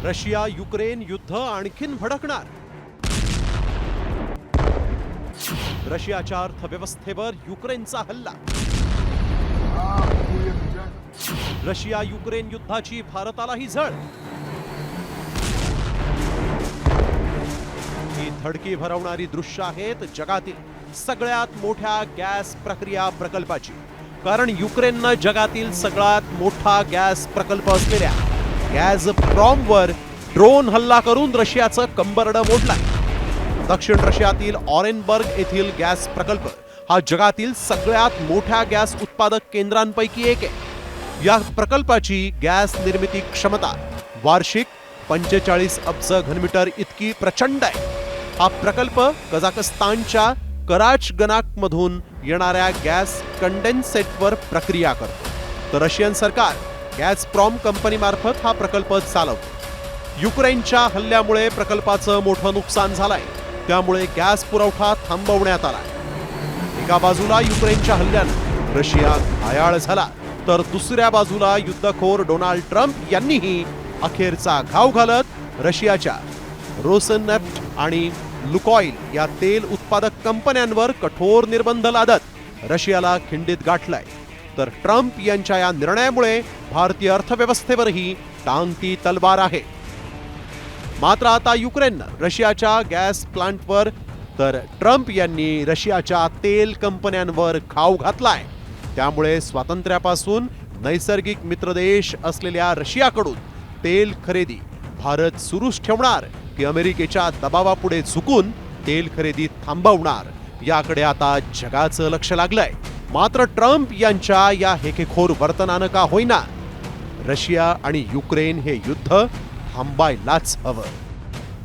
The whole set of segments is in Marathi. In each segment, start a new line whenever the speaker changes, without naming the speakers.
रशिया युक्रेन युद्ध आणखीन भडकणार. रशियाच्या अर्थव्यवस्थेवर युक्रेनचा हल्ला. रशिया युक्रेन युद्धाची भारतालाही झळ. ही धडकी भरवणारी दृश्य आहेत जगातील सगळ्यात मोठ्या गॅस प्रक्रिया प्रकल्पाची. कारण युक्रेननं जगातील सगळ्यात मोठा गॅस प्रकल्प असलेल्या गॅझप्रॉमवर ड्रोन हल्ला करून रशियाचं कंबरडं मोडलंय. दक्षिण रशियातील ऑरेनबर्ग येथील गॅस प्रकल्प हा जगातील सगळ्यात मोठ्या गॅस उत्पादक केंद्रांपैकी एक आहे. या प्रकल्पाची गॅस निर्मिती क्षमता वार्षिक 45 अब्ज घनमीटर इतकी प्रचंड आहे. हा प्रकल्प कझाकस्तानच्या कराचगनाकमधून येणाऱ्या गॅस कंडेन्सेटवर प्रक्रिया करतो. तर रशियन सरकार गॅझप्रॉम कंपनीमार्फत हा प्रकल्प चालवतो. युक्रेनच्या हल्ल्यामुळे प्रकल्पाचं मोठं नुकसान झालंय. त्यामुळे गॅस पुरवठा थांबवण्यात आला. एका बाजूला युक्रेनच्या हल्ल्यानं रशिया घायाळ झाला, तर दुसऱ्या बाजूला युद्धखोर डोनाल्ड ट्रम्प यांनीही अखेरचा घाव घालत रशियाच्या रोसनेफ्ट आणि लुकॉइल या तेल उत्पादक कंपन्यांवर कठोर निर्बंध लादत रशियाला खिंडीत गाठलाय. तर ट्रम्प यांच्या या निर्णयामुळे भारतीय अर्थव्यवस्थेवरही टांगती तलवार आहे. मात्र आता युक्रेननं रशियाच्या गॅस प्लांटवर तर ट्रम्प यांनी रशियाच्या तेल कंपन्यांवर घाव घातलाय. त्यामुळे स्वातंत्र्यापासून नैसर्गिक मित्रदेश असलेल्या रशियाकडून तेल खरेदी भारत सुरूच ठेवणार की अमेरिकेच्या दबावापुढे झुकून तेल खरेदी थांबवणार, याकडे आता जगाचं लक्ष लागलंय. मात्र ट्रम्प यांच्या या हेकेखोर वर्तनानं का होईना रशिया आणि युक्रेन हे युद्ध थांबायलाच हवं.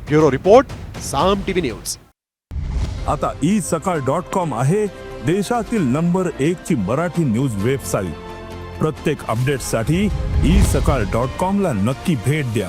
ब्युरो रिपोर्ट, साम टीव्ही न्यूज.
आता isakal.com आहे देशातील नंबर 1 ची मराठी न्यूज वेबसाईट. प्रत्येक अपडेटसाठी isakal.com ला नक्की भेट द्या.